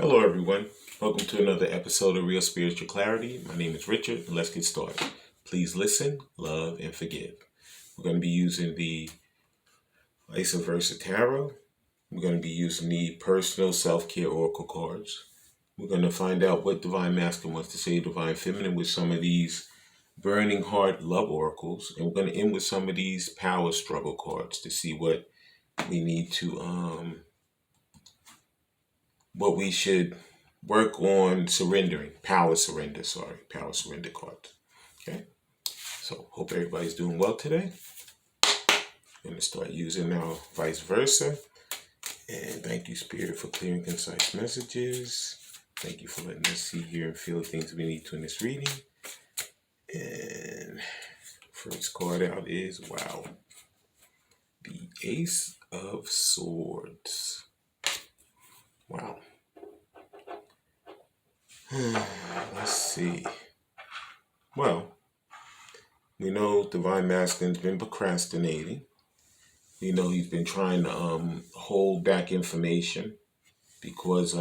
Hello, everyone. Welcome to another episode of Real Spiritual Clarity. My name is Richard, and let's get started. Please listen, love, and forgive. We're going to be using the Vice Versa Tarot. We're going to be using the Personal Self-Care Oracle cards. We're going to find out what Divine Masculine wants to say to Divine Feminine with some of these Burning Heart Love Oracles. And we're going to end with some of these Power Struggle cards to see what we need to, what we should work on surrendering. Power surrender cards. Okay. So hope everybody's doing well today. I'm going to start using now Vice Versa. And thank you, Spirit, for clear and concise messages. Thank you for letting us see, hear, and feel the things we need to in this reading. And first card out is, wow, the Ace of Swords. Wow. Let's see. Well, we know Divine Masculine's been procrastinating. We know he's been trying to hold back information because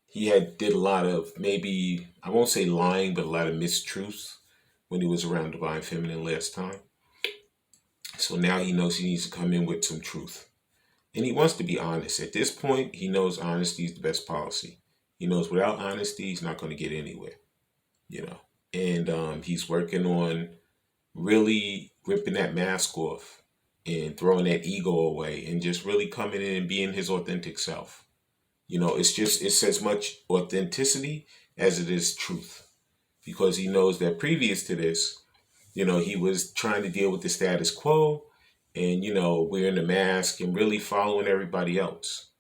he did a lot of, maybe, I won't say lying, but a lot of mistruths when he was around Divine Feminine last time. So now he knows he needs to come in with some truth. And he wants to be honest. At this point, he knows honesty is the best policy. He knows without honesty, he's not going to get anywhere, And he's working on really ripping that mask off and throwing that ego away and just really coming in and being his authentic self. It's as much authenticity as it is truth, because he knows that previous to this, he was trying to deal with the status quo and, wearing the mask and really following everybody else,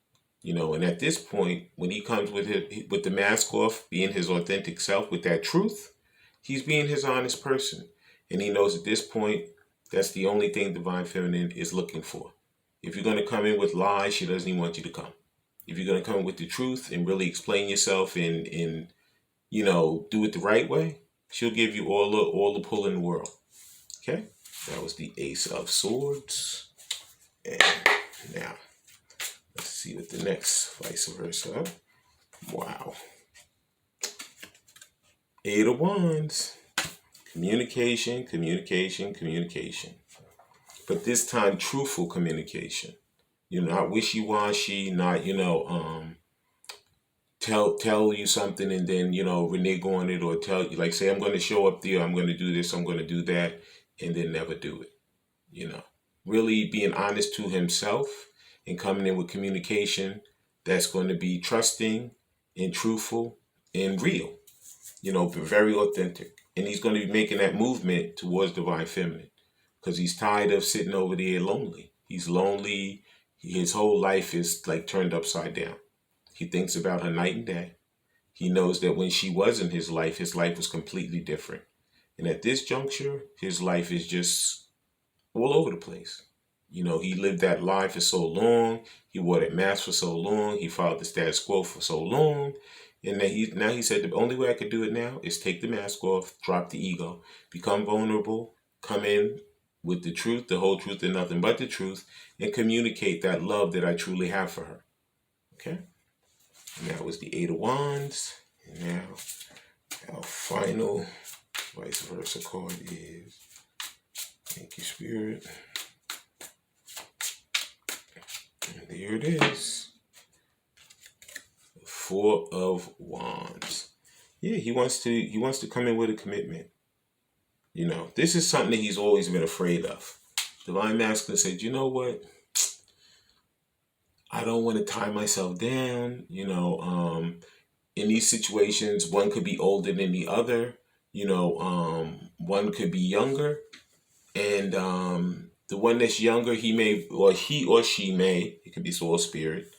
and at this point, when he comes with the mask off, being his authentic self with that truth, he's being his honest person. And he knows at this point, that's the only thing Divine Feminine is looking for. If you're going to come in with lies, she doesn't even want you to come. If you're going to come in with the truth and really explain yourself and do it the right way, she'll give you all the pull in the world. Okay? That was the Ace of Swords. And now, let's see what the next Vice Versa. Wow. Eight of Wands. Communication. But this time, truthful communication. Not wishy-washy, not, tell you something and then, renege on it, or tell you, like, say, I'm going to show up there, I'm going to do this, I'm going to do that, and then never do it. Really being honest to himself and coming in with communication that's going to be trusting and truthful and real, very authentic. And he's going to be making that movement towards Divine Feminine because he's tired of sitting over there lonely. He's lonely. His whole life is like turned upside down. He thinks about her night and day. He knows that when she was in his life was completely different. And at this juncture, his life is just all over the place. He lived that lie for so long. He wore that mask for so long. He followed the status quo for so long. And now he said, the only way I could do it now is take the mask off, drop the ego, become vulnerable, come in with the truth, the whole truth, and nothing but the truth, and communicate that love that I truly have for her. Okay? And that was the Eight of Wands. And now, our final Vice Versa card is, thank you, Spirit. And there it is. The Four of Wands. Yeah, he wants to come in with a commitment. This is something that he's always been afraid of. Divine Masculine said, you know what? I don't want to tie myself down. In these situations, one could be older than the other. One could be younger. And the one that's younger, he or she may, it could be soul spirit,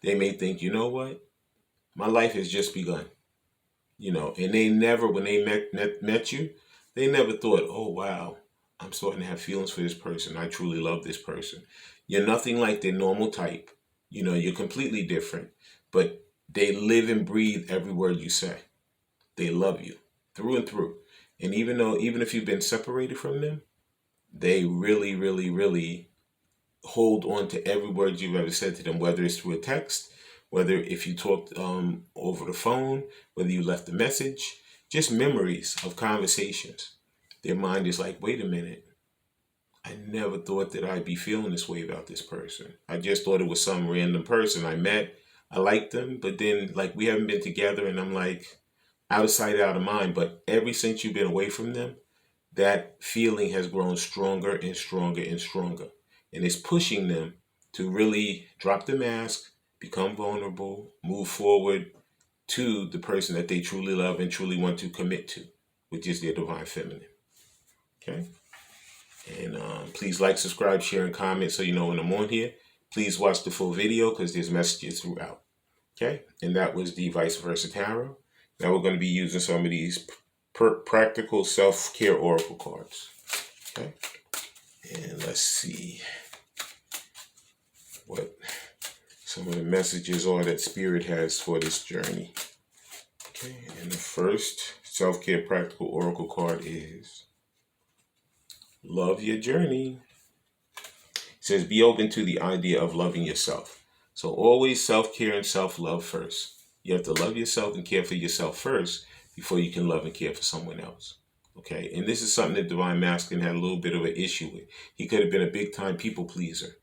they may think, you know what? My life has just begun. And they never, when they met you, they never thought, oh, wow, I'm starting to have feelings for this person. I truly love this person. You're nothing like their normal type. You're completely different, but they live and breathe every word you say. They love you through and through. And even if you've been separated from them, they really, really, really hold on to every word you've ever said to them, whether it's through a text, whether if you talked over the phone, whether you left a message, just memories of conversations. Their mind is like, wait a minute, I never thought that I'd be feeling this way about this person. I just thought it was some random person I met. I liked them, but then like we haven't been together, and I'm like out of sight, out of mind. But ever since you've been away from them, that feeling has grown stronger and stronger and stronger. And it's pushing them to really drop the mask, become vulnerable, move forward to the person that they truly love and truly want to commit to, which is their divine feminine. Okay? And please like, subscribe, share, and comment so you know when I'm on here. Please watch the full video because there's messages throughout. Okay? And that was the Vice Versa Tarot. Now we're going to be using some of these practical self-care oracle cards. Okay? And let's see what some of the messages are that Spirit has for this journey. Okay, and the first self-care practical oracle card is Love Your Journey. It says, be open to the idea of loving yourself. So always self-care and self-love first. You have to love yourself and care for yourself first before you can love and care for someone else. Okay, and this is something that Divine Masculine had a little bit of an issue with. He could have been a big-time people pleaser.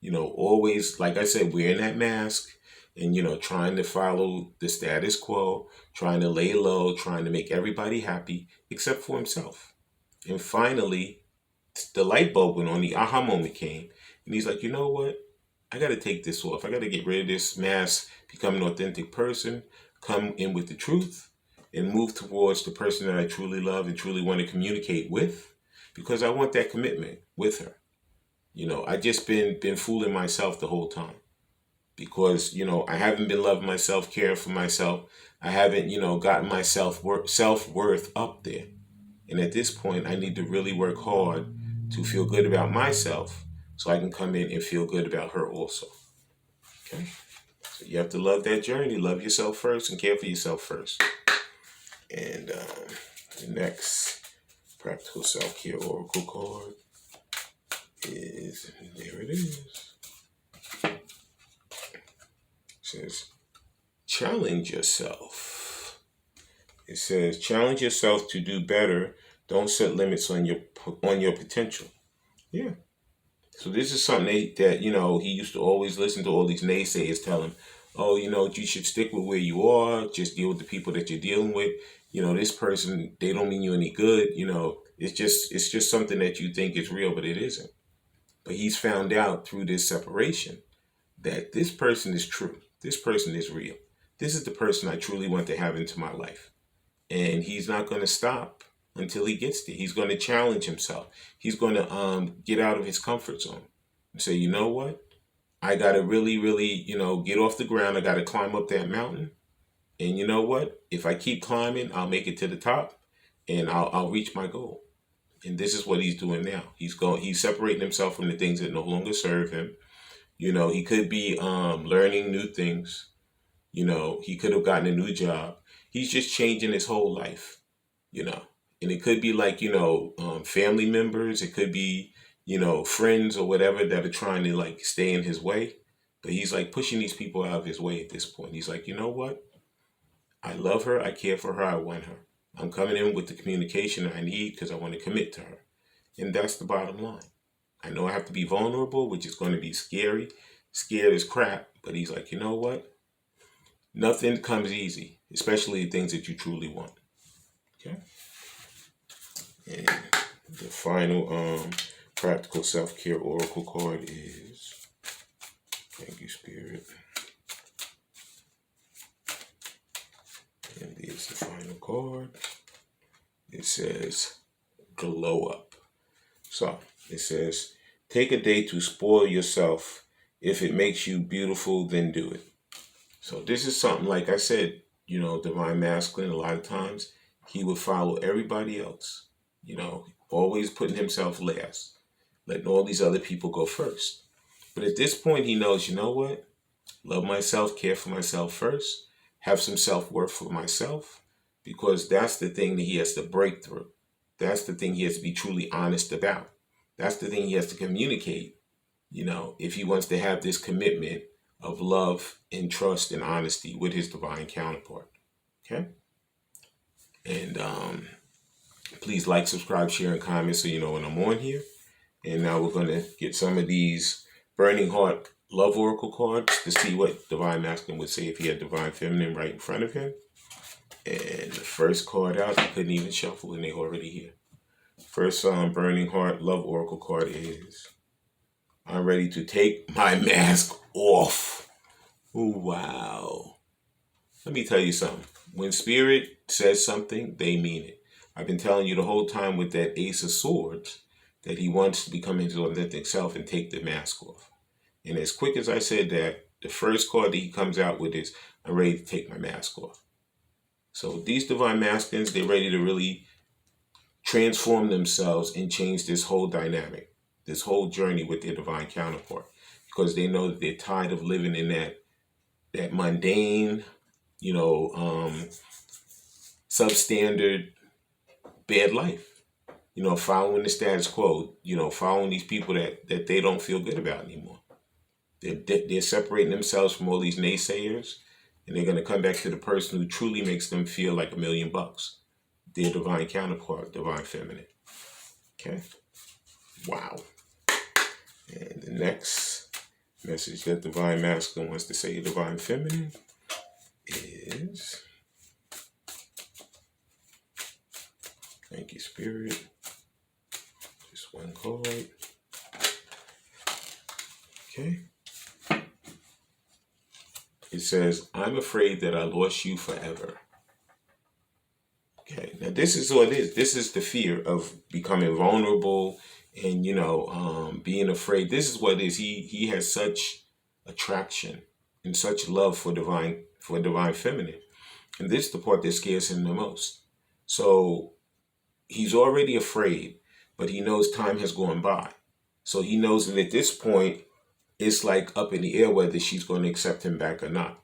You know, always, like I said, wearing that mask and, you know, trying to follow the status quo, trying to lay low, trying to make everybody happy except for himself. And finally, the light bulb went on, the aha moment came, and he's like, you know what? I got to take this off. I got to get rid of this mask, become an authentic person, come in with the truth, and move towards the person that I truly love and truly want to communicate with, because I want that commitment with her. You know, I just been fooling myself the whole time because, you know, I haven't been loving myself, caring for myself. I haven't, you know, gotten my self-worth up there. And at this point, I need to really work hard to feel good about myself so I can come in and feel good about her also. Okay? So you have to love that journey. Love yourself first and care for yourself first. And the next practical self-care oracle card is, there it is. It says, challenge yourself. It says, challenge yourself to do better. Don't set limits on your potential. Yeah. So this is something that, you know, he used to always listen to all these naysayers tell him, oh, you know, you should stick with where you are. Just deal with the people that you're dealing with. You know, this person, they don't mean you any good. You know, it's just something that you think is real, but it isn't. But he's found out through this separation that this person is true. This person is real. This is the person I truly want to have into my life. And he's not going to stop until he gets there. He's going to challenge himself. He's going to get out of his comfort zone and say, you know what? I got to really, really, you know, get off the ground. I got to climb up that mountain. And you know what? If I keep climbing, I'll make it to the top and I'll reach my goal. And this is what he's doing now. He's separating himself from the things that no longer serve him. You know, he could be learning new things. You know, he could have gotten a new job. He's just changing his whole life, you know. And it could be like, you know, family members. It could be, you know, friends or whatever that are trying to like stay in his way. But he's like pushing these people out of his way at this point. He's like, you know what? I love her. I care for her. I want her. I'm coming in with the communication I need because I want to commit to her. And that's the bottom line. I know I have to be vulnerable, which is going to be scary, scared as crap. But he's like, you know what? Nothing comes easy, especially things that you truly want. Okay? And the final practical self-care oracle card is, thank you, Spirit. And here's the final card. It says, glow up. So it says, take a day to spoil yourself. If it makes you beautiful, then do it. So this is something, like I said, you know, Divine Masculine, a lot of times he would follow everybody else, you know, always putting himself last, letting all these other people go first. But at this point, he knows, you know what? Love myself, care for myself first, have some self-worth for myself, because that's the thing that he has to break through. That's the thing he has to be truly honest about. That's the thing he has to communicate, you know, if he wants to have this commitment of love and trust and honesty with his divine counterpart. Okay? And please like, subscribe, share, and comment so you know when I'm on here. And now we're going to get some of these Burning Heart Love Oracle cards to see what Divine Masculine would say if he had Divine Feminine right in front of him. And the first card out, I couldn't even shuffle and they're already here. First Burning Heart Love Oracle card is, I'm ready to take my mask off. Ooh, wow. Let me tell you something. When Spirit says something, they mean it. I've been telling you the whole time with that Ace of Swords that he wants to become his authentic self and take the mask off. And as quick as I said that, the first card that he comes out with is, I'm ready to take my mask off. So these Divine Masculines, they're ready to really transform themselves and change this whole dynamic, this whole journey with their divine counterpart, because they know that they're tired of living in that mundane, substandard, bad life. Following the status quo, following these people that they don't feel good about anymore. They're separating themselves from all these naysayers, and they're going to come back to the person who truly makes them feel like $1,000,000. Their divine counterpart, divine feminine. Okay? Wow. And the next message that divine masculine wants to say to divine feminine is, thank you, Spirit. Just one card. Okay. It says, I'm afraid that I lost you forever. Okay, now this is what it is. This is the fear of becoming vulnerable and, being afraid. This is what it is. He has such attraction and such love for divine feminine. And this is the part that scares him the most. So he's already afraid, but he knows time has gone by. So he knows that at this point, it's like up in the air whether she's going to accept him back or not.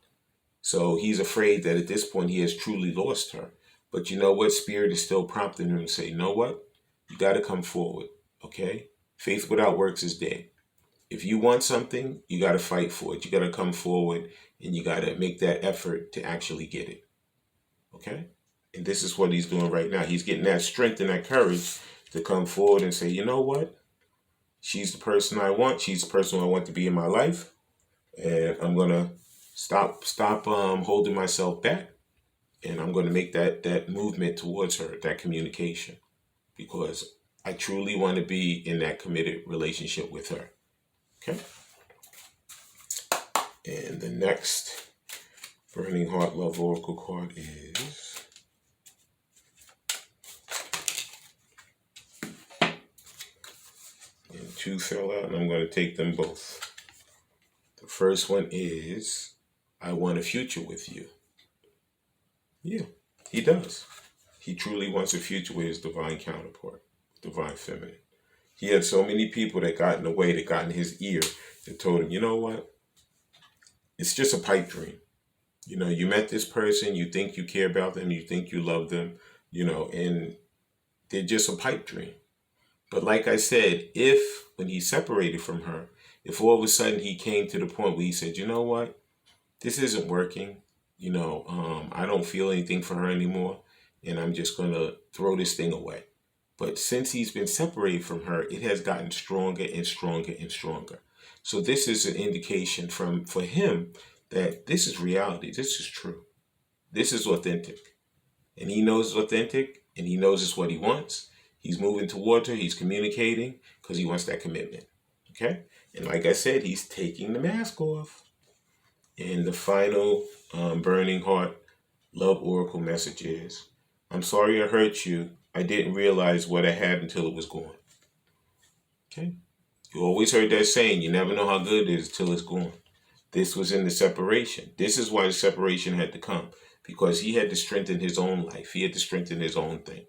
So he's afraid that at this point he has truly lost her. But you know what? Spirit is still prompting him to say, you know what? You got to come forward, okay? Faith without works is dead. If you want something, you got to fight for it. You got to come forward and you got to make that effort to actually get it, okay? And this is what he's doing right now. He's getting that strength and that courage to come forward and say, you know what? She's the person I want. She's the person I want to be in my life. And I'm going to stop holding myself back. And I'm going to make that movement towards her, that communication, because I truly want to be in that committed relationship with her. Okay? And the next Burning Heart Love Oracle card is, and two fell out, and I'm going to take them both. The first one is, I want a future with you. Yeah, he does. He truly wants a future with his divine counterpart, divine feminine. He had so many people that got in the way, that got in his ear, that told him, you know what? It's just a pipe dream. You met this person, you think you care about them, you think you love them, and they're just a pipe dream. But like I said, when he separated from her, if all of a sudden he came to the point where he said, you know what? This isn't working. I don't feel anything for her anymore, and I'm just going to throw this thing away. But since he's been separated from her, it has gotten stronger and stronger and stronger. So this is an indication for him that this is reality. This is true. This is authentic. And he knows it's authentic, and he knows it's what he wants. He's moving towards her. He's communicating because he wants that commitment. Okay? And like I said, he's taking the mask off. And the final Burning Heart Love Oracle message is, I'm sorry I hurt you. I didn't realize what I had until it was gone. Okay? You always heard that saying, you never know how good it is until it's gone. This was in the separation. This is why the separation had to come, because he had to strengthen his own life. He had to strengthen his own thing.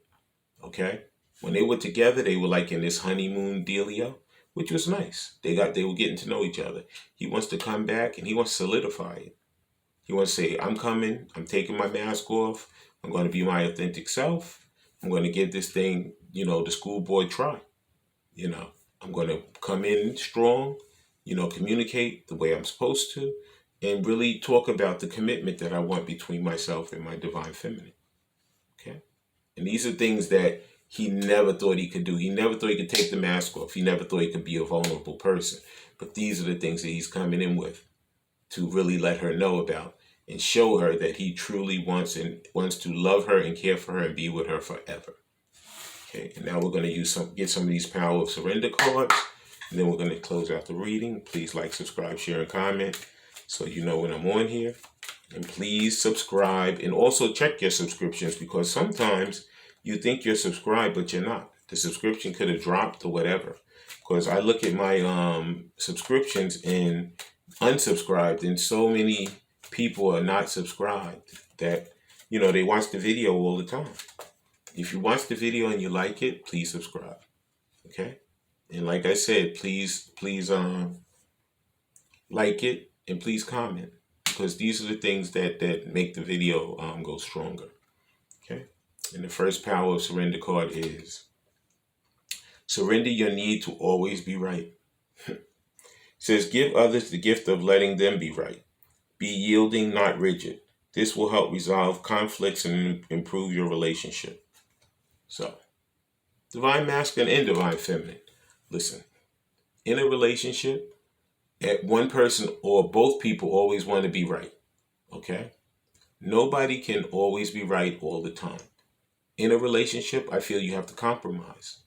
Okay? When they were together, they were like in this honeymoon dealio, which was nice. They were getting to know each other. He wants to come back and he wants to solidify it. He wants to say, I'm coming. I'm taking my mask off. I'm going to be my authentic self. I'm going to give this thing, the schoolboy try. I'm going to come in strong, communicate the way I'm supposed to. and really talk about the commitment that I want between myself and my divine feminine. Okay? And these are things that he never thought he could do. He never thought he could take the mask off. He never thought he could be a vulnerable person. But these are the things that he's coming in with to really let her know about and show her that he truly wants to love her and care for her and be with her forever. Okay, and now we're going to get some of these Power of Surrender cards, and then we're going to close out the reading. Please like, subscribe, share, and comment so you know when I'm on here. And please subscribe, and also check your subscriptions, because sometimes you think you're subscribed, but you're not. The subscription could have dropped or whatever. Because I look at my subscriptions and unsubscribed, and so many people are not subscribed that, they watch the video all the time. If you watch the video and you like it, please subscribe. Okay? And like I said, please like it, and please comment, because these are the things that make the video go stronger. Okay? And the first Power of Surrender card is surrender your need to always be right. It says, give others the gift of letting them be right. Be yielding, not rigid. This will help resolve conflicts and improve your relationship. So, divine masculine and divine feminine. Listen, in a relationship, one person or both people always want to be right. Okay? Nobody can always be right all the time. In a relationship, I feel you have to compromise.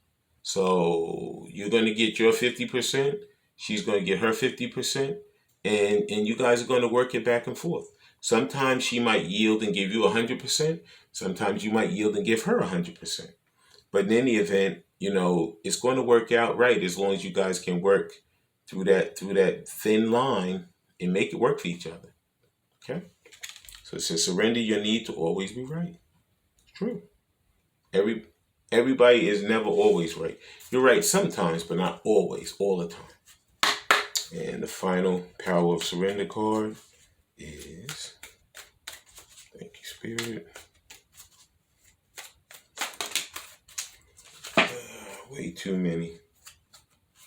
So you're going to get your 50%, she's going to get her 50%, and you guys are going to work it back and forth. Sometimes she might yield and give you 100%. Sometimes you might yield and give her 100%. But in any event, it's going to work out right as long as you guys can work through that thin line and make it work for each other. Okay? So it says, surrender your need to always be right. It's true. Everybody is never always right. You're right sometimes, but not always, all the time. And the final Power of Surrender card is, thank you, Spirit. Way too many.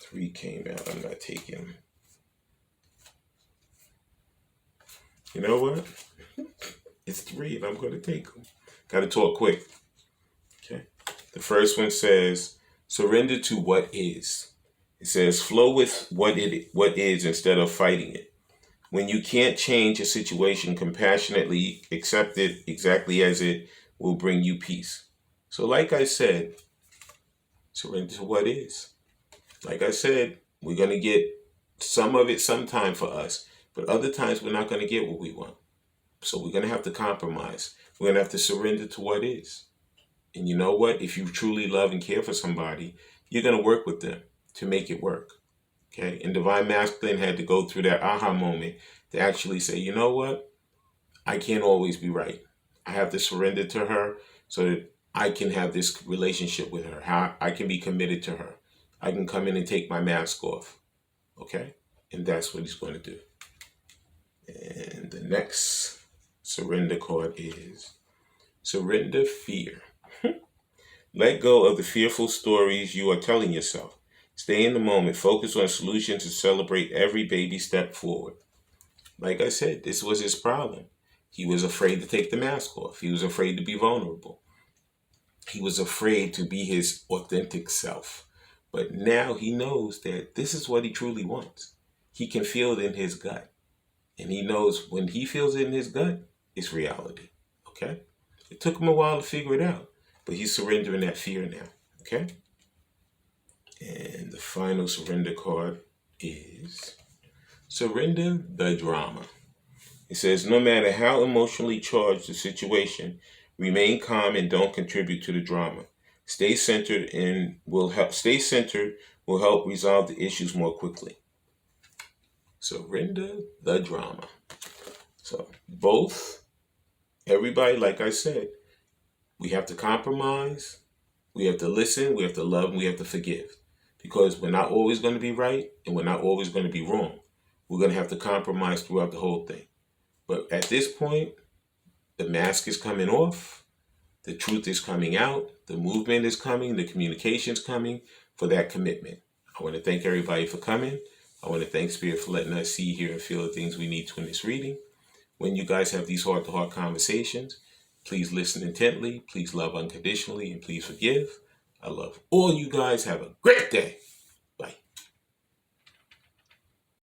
3 came out. I'm not taking them. You know what? It's 3 and I'm going to take them. Got to talk quick. Okay. The first one says, surrender to what is. It says, flow with what is instead of fighting it. When you can't change a situation, compassionately accept it exactly as it will bring you peace. So like I said, surrender to what is. Like I said, we're going to get some of it sometime for us, but other times we're not going to get what we want. So we're going to have to compromise. We're going to have to surrender to what is. And you know what? If you truly love and care for somebody, you're going to work with them to make it work. Okay? And Divine Masculine had to go through that aha moment to actually say, you know what? I can't always be right. I have to surrender to her so that I can have this relationship with her. How I can be committed to her. I can come in and take my mask off. Okay? And that's what he's going to do. And the next surrender card is surrender fear. Let go of the fearful stories you are telling yourself. Stay in the moment. Focus on solutions and celebrate every baby step forward. Like I said, this was his problem. He was afraid to take the mask off. He was afraid to be vulnerable. He was afraid to be his authentic self. But now he knows that this is what he truly wants. He can feel it in his gut. And he knows when he feels it in his gut, it's reality. Okay? It took him a while to figure it out. But he's surrendering that fear now. Okay? And the final surrender card is surrender the drama. It says, no matter how emotionally charged the situation, remain calm and don't contribute to the drama. Stay centered will help resolve the issues more quickly. Surrender the drama. So everybody, like I said, we have to compromise, we have to listen, we have to love, and we have to forgive. Because we're not always going to be right, and we're not always going to be wrong. We're going to have to compromise throughout the whole thing. But at this point, the mask is coming off, the truth is coming out, the movement is coming, the communication is coming for that commitment. I want to thank everybody for coming. I want to thank Spirit for letting us see, hear, and feel the things we need to in this reading. When you guys have these heart-to-heart conversations, please listen intently, please love unconditionally, and please forgive. I love all you guys. Have a great day.